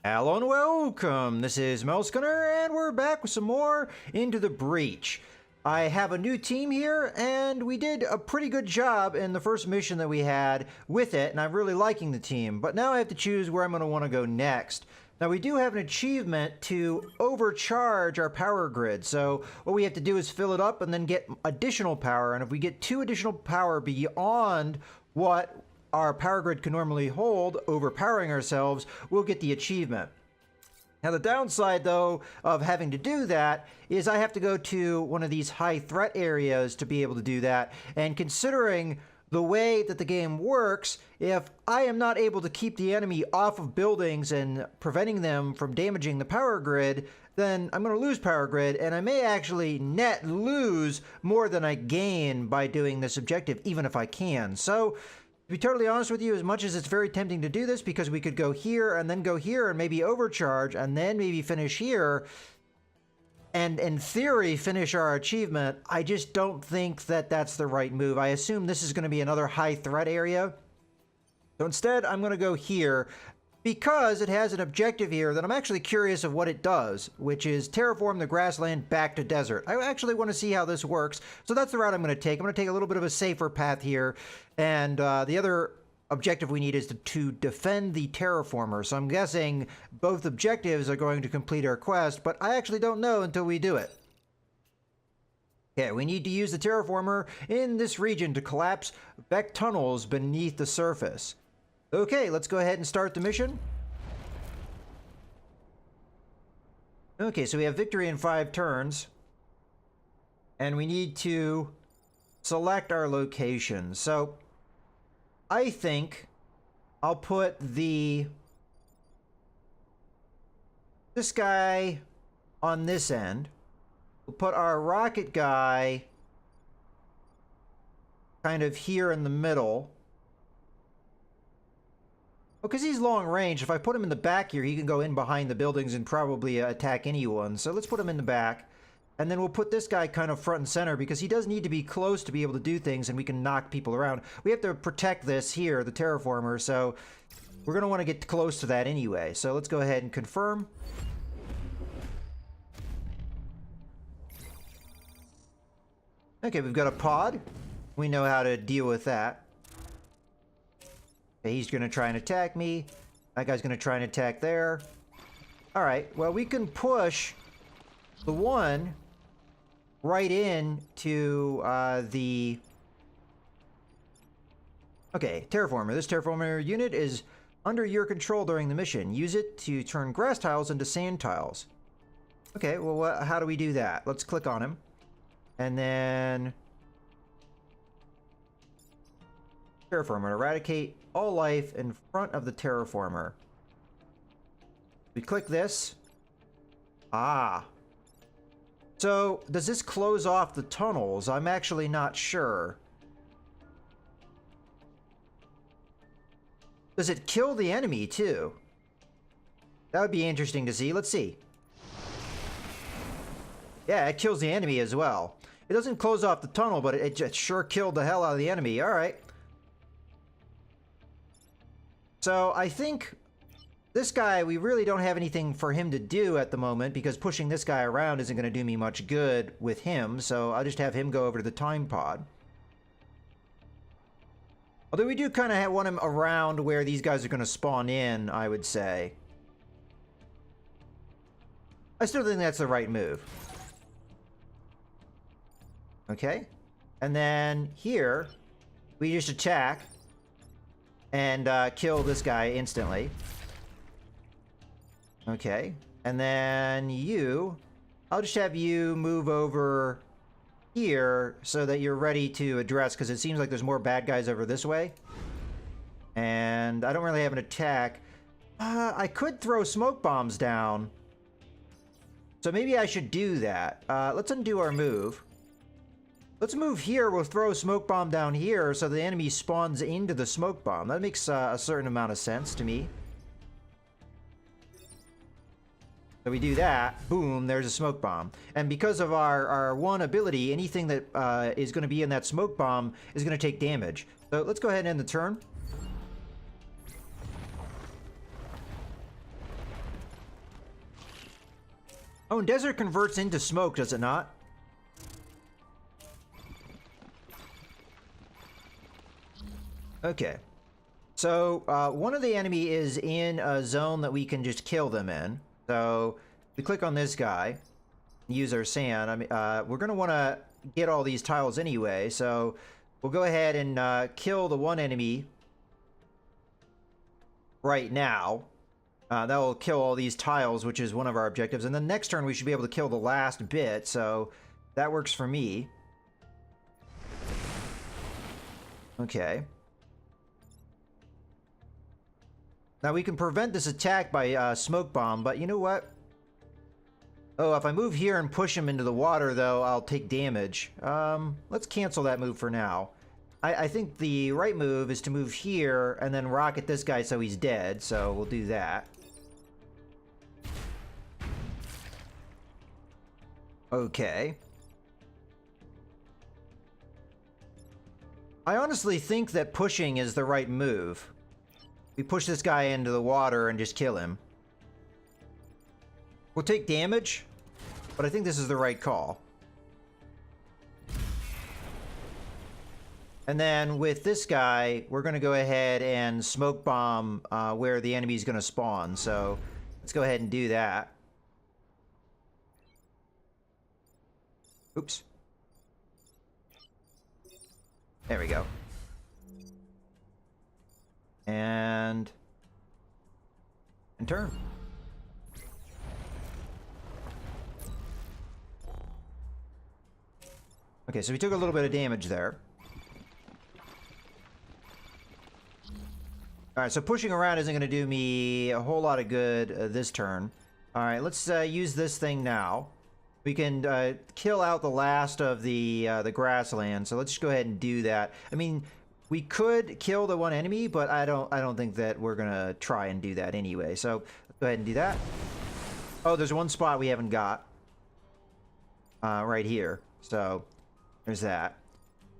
Hello and welcome, this is Gunner, and we're back with some more Into the Breach. I have a new team here, and we did a pretty good job in the first mission that we had with it, and I'm really liking the team. But now I have to choose where I'm going to want to go next. Now we do have an achievement to overcharge our power grid, so what we have to do is fill it up and then get additional power, and if we get 2 additional power beyond what our power grid can normally hold, overpowering ourselves, we'll get the achievement. Now the downside though of having to do that is I have to go to one of these high threat areas to be able to do that, and considering the way that the game works, if I am not able to keep the enemy off of buildings and preventing them from damaging the power grid, then I'm going to lose power grid, and I may actually net lose more than I gain by doing this objective, even if I can. So to be totally honest with you, as much as it's very tempting to do this, because we could go here and then go here and maybe overcharge and then maybe finish here and in theory finish our achievement, I just don't think that that's the right move. I assume this is going to be another high threat area. So instead, I'm going to go here because it has an objective here that I'm actually curious of what it does, which is terraform the grassland back to desert. I actually want to see how this works, so that's the route I'm going to take. I'm going to take a little bit of a safer path here, and the other objective we need is to defend the terraformer. So I'm guessing both objectives are going to complete our quest, but I actually don't know until we do it. Okay, we need to use the terraformer in this region to collapse Mech tunnels beneath the surface. Okay, let's go ahead and start the mission. Okay, so we have victory in 5 turns. And we need to select our location. So I think I'll put this guy on this end. We'll put our rocket guy kind of here in the middle. Because he's long range, if I put him in the back here, he can go in behind the buildings and probably attack anyone. So let's put him in the back. And then we'll put this guy kind of front and center because he does need to be close to be able to do things, and we can knock people around. We have to protect this here, the terraformer, so we're going to want to get close to that anyway. So let's go ahead and confirm. Okay, we've got a pod. We know how to deal with that. He's going to try and attack me. That guy's going to try and attack there. Alright, well, we can push the one right into the... Okay, terraformer. This terraformer unit is under your control during the mission. Use it to turn grass tiles into sand tiles. Okay, well, how do we do that? Let's click on him. And then... Terraformer. Eradicate all life in front of the terraformer. We click this. Ah. So, does this close off the tunnels? I'm actually not sure. Does it kill the enemy, too? That would be interesting to see. Let's see. Yeah, it kills the enemy as well. It doesn't close off the tunnel, but it just sure killed the hell out of the enemy. Alright. So I think this guy, we really don't have anything for him to do at the moment because pushing this guy around isn't going to do me much good with him. So I'll just have him go over to the time pod. Although we do kind of want him around where these guys are going to spawn in, I would say. I still think that's the right move. Okay. And then here, we just attack and kill this guy instantly. Okay. And then you... I'll just have you move over here so that you're ready to address, because it seems like there's more bad guys over this way. And I don't really have an attack. I could throw smoke bombs down. So maybe I should do that. Let's undo our move. Let's move here. We'll throw a smoke bomb down here so the enemy spawns into the smoke bomb. That makes a certain amount of sense to me. So we do that. Boom, there's a smoke bomb. And because of our one ability, anything that is going to be in that smoke bomb is going to take damage. So let's go ahead and end the turn. Oh, and desert converts into smoke, does it not? Okay. So, one of the enemy is in a zone that we can just kill them in. So, we click on this guy, use our sand. I mean, we're going to want to get all these tiles anyway, so we'll go ahead and kill the one enemy right now. That will kill all these tiles, which is one of our objectives. And then next turn, we should be able to kill the last bit, so that works for me. Okay. Now, we can prevent this attack by smoke bomb, but you know what? Oh, if I move here and push him into the water, though, I'll take damage. Let's cancel that move for now. I think the right move is to move here and then rocket this guy so he's dead, so we'll do that. Okay. I honestly think that pushing is the right move. We push this guy into the water and just kill him. We'll take damage, but I think this is the right call. And then with this guy, we're going to go ahead and smoke bomb where the enemy's going to spawn. So let's go ahead and do that. Oops. There we go. And turn. Okay, so we took a little bit of damage there. Alright, so pushing around isn't going to do me a whole lot of good this turn. Alright, let's use this thing now. We can kill out the last of the grassland, so let's just go ahead and do that. I mean, we could kill the one enemy, but I don't think that we're gonna try and do that anyway. So let's go ahead and do that. Oh, there's one spot we haven't got right here. So there's that.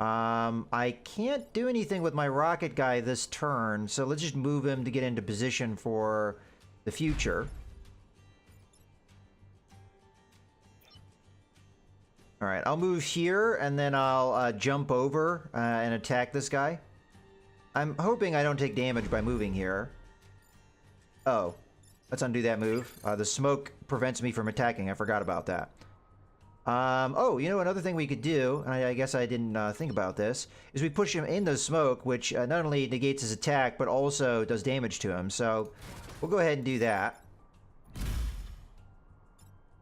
I can't do anything with my rocket guy this turn, so let's just move him to get into position for the future. All right, I'll move here, and then I'll jump over and attack this guy. I'm hoping I don't take damage by moving here. Oh, let's undo that move. The smoke prevents me from attacking. I forgot about that. Oh, you know, another thing we could do, and I guess I didn't think about this, is we push him into smoke, which not only negates his attack, but also does damage to him. So we'll go ahead and do that.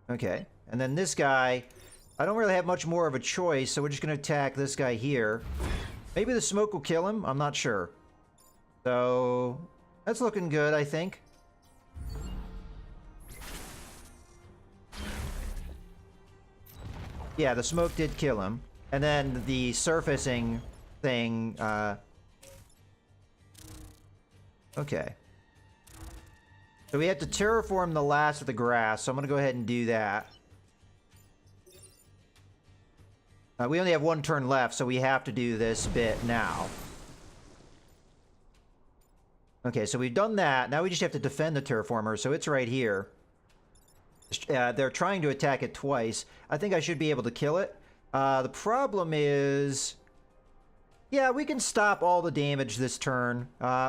Okay, and then this guy... I don't really have much more of a choice, so we're just going to attack this guy here. Maybe the smoke will kill him. I'm not sure. So, that's looking good, I think. Yeah, the smoke did kill him. And then the surfacing thing... Okay. So we have to terraform the last of the grass, so I'm going to go ahead and do that. We only have one turn left, so we have to do this bit now. Okay, so we've done that. Now we just have to defend the terraformer, so it's right here. They're trying to attack it twice. I think I should be able to kill it. The problem is... Yeah, we can stop all the damage this turn.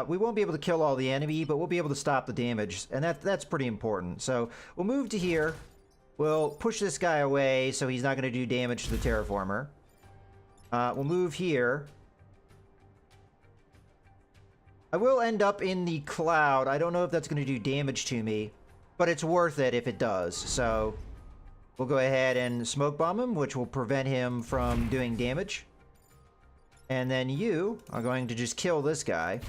We won't be able to kill all the enemy, but we'll be able to stop the damage, and that's pretty important. So we'll move to here. We'll push this guy away so he's not going to do damage to the terraformer. We'll move here. I will end up in the cloud. I don't know if that's going to do damage to me, but it's worth it if it does. So we'll go ahead and smoke bomb him, which will prevent him from doing damage. And then you are going to just kill this guy.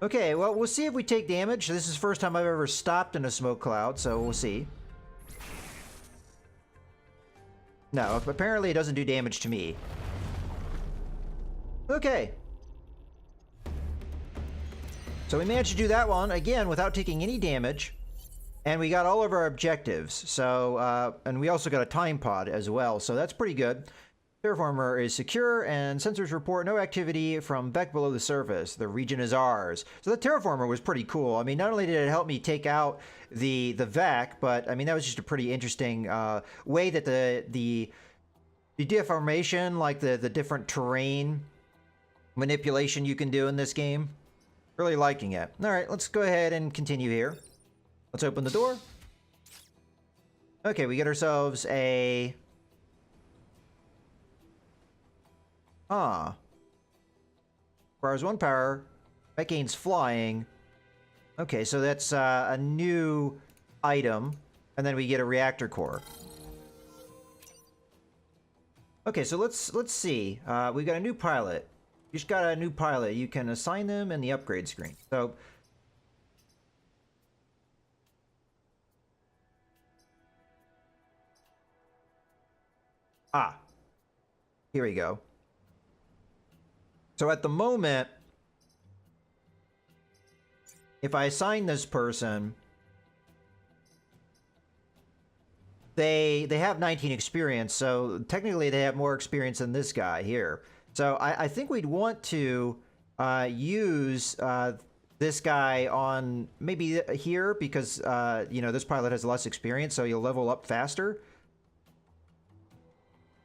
Okay, well, we'll see if we take damage. This is the first time I've ever stopped in a smoke cloud, so we'll see. No, apparently it doesn't do damage to me. Okay. So we managed to do that one, again, without taking any damage. And we got all of our objectives. So, and we also got a time pod as well, so that's pretty good. Terraformer is secure, and sensors report no activity from back below the surface. The region is ours. So the Terraformer was pretty cool. I mean, not only did it help me take out the VAC, but I mean, that was just a pretty interesting way that the deformation, like the different terrain manipulation you can do in this game. Really liking it. All right, let's go ahead and continue here. Let's open the door. Okay, we get ourselves a... Requires 1 power. That gains flying. Okay, so that's a new item. And then we get a reactor core. Okay, so let's see. We got a new pilot. You just got a new pilot. You can assign them in the upgrade screen. So... here we go. So at the moment, if I assign this person, they have 19 experience, so technically they have more experience than this guy here. So I think we'd want to use this guy on maybe here because, you know, this pilot has less experience, so you'll level up faster.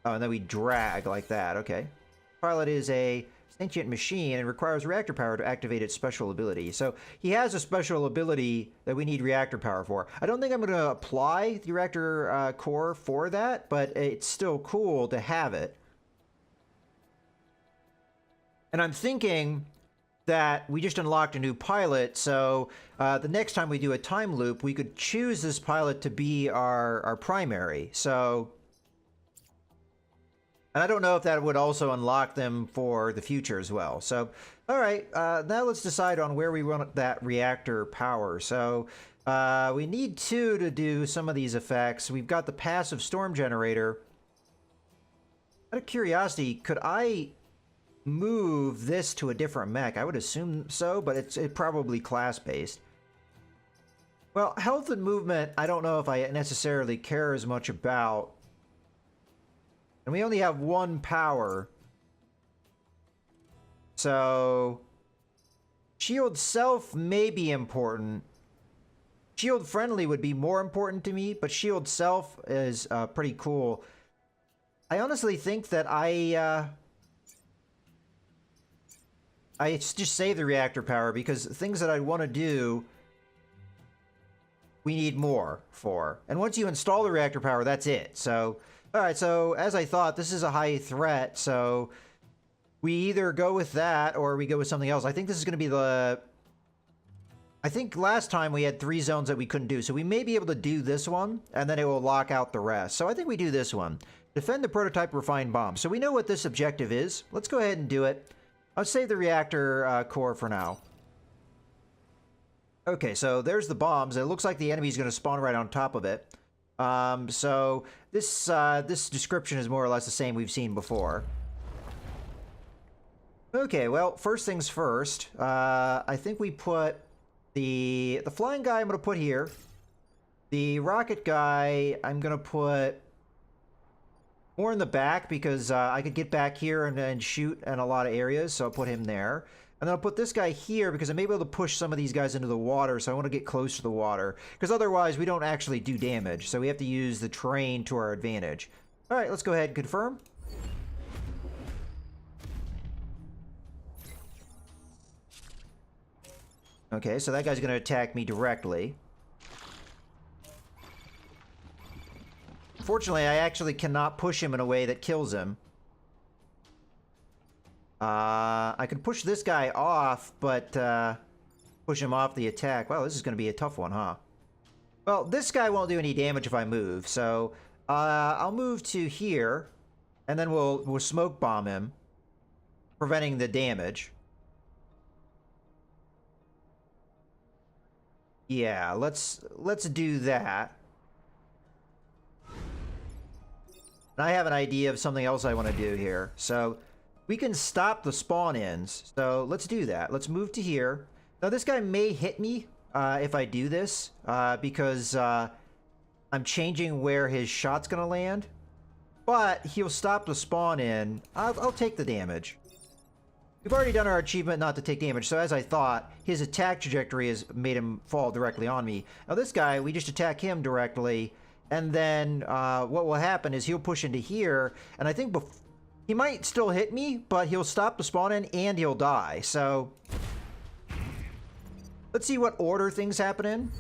Oh, and then we drag like that. Okay. Pilot is a sentient machine and requires reactor power to activate its special ability. So he has a special ability that we need reactor power for. I don't think I'm going to apply the reactor core for that, but it's still cool to have it. And I'm thinking that we just unlocked a new pilot, so the next time we do a time loop, we could choose this pilot to be our primary. So... and I don't know if that would also unlock them for the future as well. So, all right, now let's decide on where we want that reactor power. So, we need 2 to do some of these effects. We've got the passive storm generator. Out of curiosity, could I move this to a different mech? I would assume so, but it's probably class-based. Well, health and movement, I don't know if I necessarily care as much about. And we only have 1 power. So... shield self may be important. Shield friendly would be more important to me, but shield self is pretty cool. I honestly think that I just save the reactor power because things that I want to do, we need more for. And once you install the reactor power, that's it. So... alright, so as I thought, this is a high threat, so we either go with that or we go with something else. I think this is going to be the... I think last time we had 3 zones that we couldn't do, so we may be able to do this one, and then it will lock out the rest. So I think we do this one. Defend the prototype refined bomb. So we know what this objective is. Let's go ahead and do it. I'll save the reactor core for now. Okay, so there's the bombs. It looks like the enemy's going to spawn right on top of it. So this description is more or less the same we've seen before. Okay, well, first things first. I think we put the flying guy I'm going to put here. The rocket guy I'm going to put more in the back because I could get back here and shoot in a lot of areas, so I'll put him there. And then I'll put this guy here because I may be able to push some of these guys into the water, so I want to get close to the water. Because otherwise, we don't actually do damage, so we have to use the terrain to our advantage. Alright, let's go ahead and confirm. Okay, so that guy's going to attack me directly. Fortunately, I actually cannot push him in a way that kills him. I could push this guy off, but push him off the attack. Wow, this is going to be a tough one, huh? Well, this guy won't do any damage if I move, so I'll move to here, and then we'll smoke bomb him, preventing the damage. Yeah, let's do that. And I have an idea of something else I want to do here. So we can stop the spawn-ins. So let's do that. Let's move to here. Now this guy may hit me if I do this because I'm changing where his shot's going to land. but he'll stop the spawn in. I'll take the damage. We've already done our achievement not to take damage, so as I thought, his attack trajectory has made him fall directly on me. Now this guy, we just attack him directly, and then what will happen is he'll push into here, and I think he might still hit me, but he'll stop the spawn in and he'll die. So let's see what order things happen in.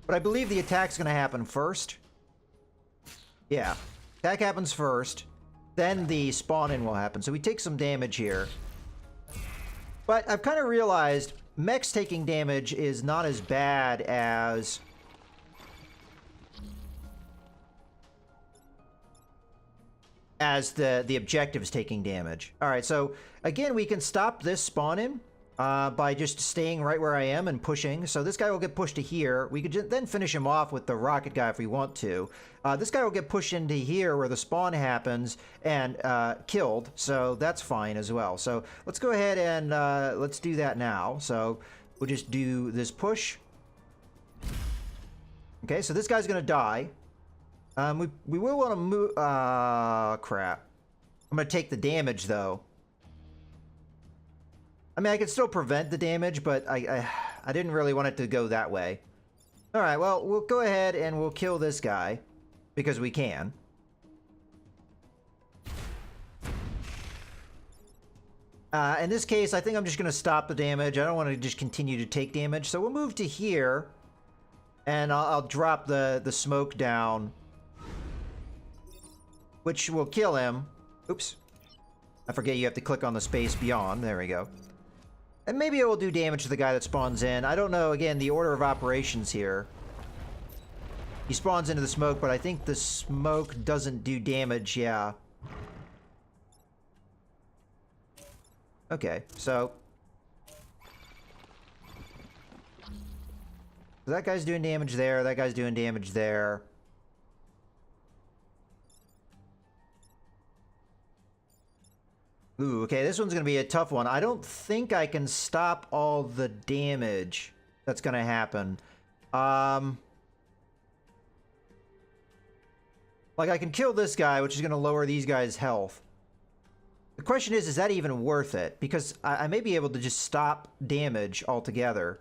But I believe the attack's going to happen first. Yeah, attack happens first, then the spawn in will happen. So we take some damage here. But I've kind of realized Mechs taking damage is not as bad as the objectives taking damage. All right, so again, we can stop this spawn in by just staying right where I am and pushing. So this guy will get pushed to here. We could then finish him off with the rocket guy if we want to. This guy will get pushed into here where the spawn happens and killed. So that's fine as well. So let's go ahead and let's do that now. So we'll just do this push. Okay, so this guy's going to die. We will want to move... crap. I'm going to take the damage, though. I mean, I can still prevent the damage, but I didn't really want it to go that way. Alright, well, we'll go ahead and we'll kill this guy. Because we can. In this case, I think I'm just going to stop the damage. I don't want to just continue to take damage. So we'll move to here. And I'll drop the smoke down. Which will kill him. Oops. I forget you have to click on the space beyond. There we go. And maybe it will do damage to the guy that spawns in. I don't know, again, the order of operations here. He spawns into the smoke, but I think the smoke doesn't do damage, yeah. Okay, so... that guy's doing damage there, that guy's doing damage there. Ooh, okay, this one's going to be a tough one. I don't think I can stop all the damage that's going to happen. Like, I can kill this guy, which is going to lower these guys' health. The question is that even worth it? Because I may be able to just stop damage altogether.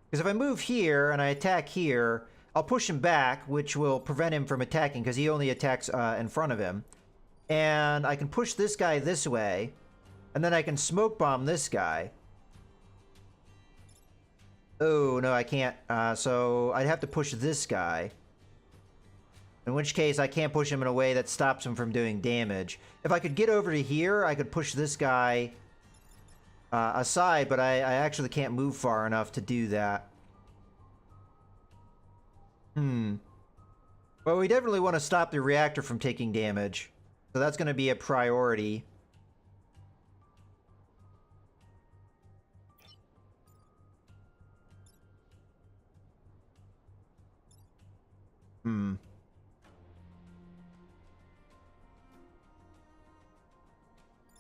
Because if I move here and I attack here, I'll push him back, which will prevent him from attacking, because he only attacks in front of him. And I can push this guy this way, and then I can smoke bomb this guy. Oh, no, I can't. So I'd have to push this guy. In which case, I can't push him in a way that stops him from doing damage. If I could get over to here, I could push this guy aside, but I actually can't move far enough to do that. Well, we definitely want to stop the reactor from taking damage. So that's going to be a priority.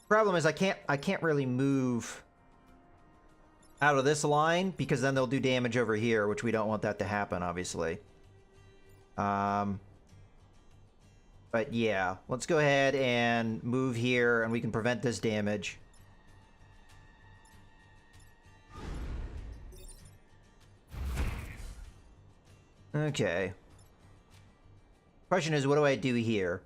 Problem is I can't really move out of this line because then they'll do damage over here, which we don't want that to happen, obviously. But yeah, let's go ahead and move here and we can prevent this damage. Okay. Question is, what do I do here?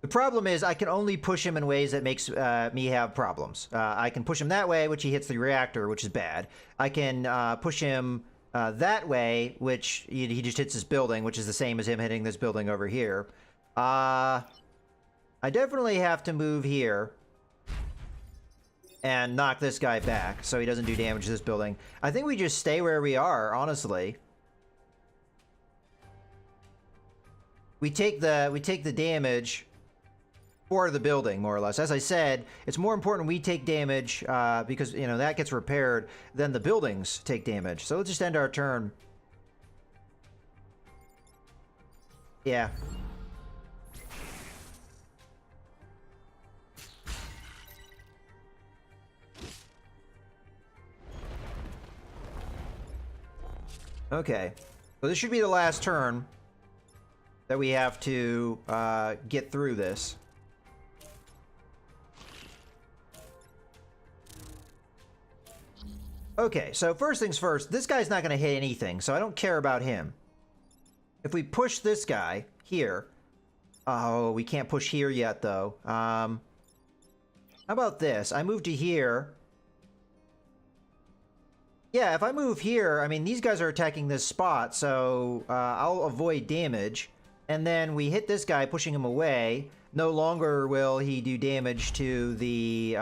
The problem is I can only push him in ways that makes me have problems. I can push him that way, which he hits the reactor, which is bad. I can push him that way, which he just hits this building, which is the same as him hitting this building over here. I definitely have to move here and knock this guy back so he doesn't do damage to this building. I think we just stay where we are, honestly. We take the damage for the building, more or less. As I said, it's more important we take damage because, you know, that gets repaired than the buildings take damage. So let's just end our turn. Yeah. Okay. So this should be the last turn that we have to get through this. Okay, so first things first, this guy's not going to hit anything, so I don't care about him. If we push this guy here... Oh, we can't push here yet, though. How about this? I move to here. Yeah, if I move here, I mean, these guys are attacking this spot, so I'll avoid damage. And then we hit this guy, pushing him away. No longer will he do damage to the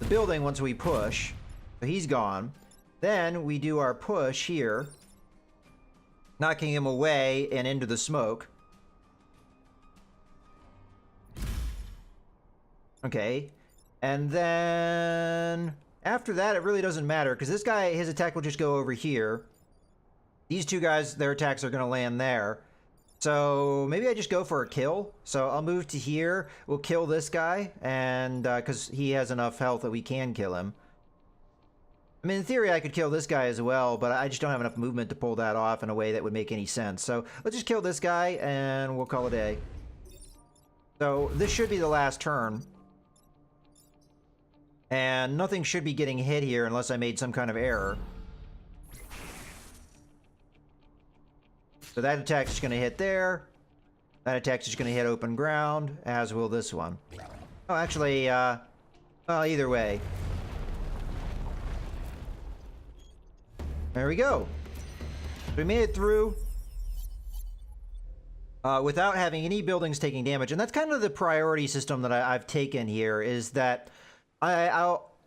building once we push. So he's gone. Then we do our push here, knocking him away and into the smoke. Okay. And then after that, it really doesn't matter, because this guy, his attack will just go over here. These two guys, their attacks are going to land there. So maybe I just go for a kill. So I'll move to here. We'll kill this guy, and because he has enough health that we can kill him. I mean, in theory, I could kill this guy as well, but I just don't have enough movement to pull that off in a way that would make any sense. So let's just kill this guy, and we'll call it a day. So this should be the last turn. And nothing should be getting hit here unless I made some kind of error. So that attack's just going to hit there. That attack's just going to hit open ground, as will this one. Oh, actually, well, either way. There we go. We made it through without having any buildings taking damage. And that's kind of the priority system that I've taken here, is that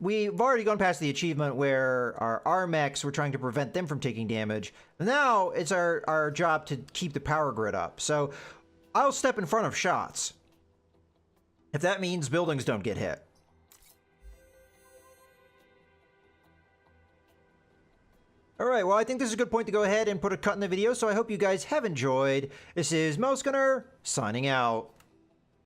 we've already gone past the achievement where our mechs, we're trying to prevent them from taking damage. Now it's our job to keep the power grid up. So I'll step in front of shots if that means buildings don't get hit. Alright, well, I think this is a good point to go ahead and put a cut in the video, so I hope you guys have enjoyed. This is Mechs signing out.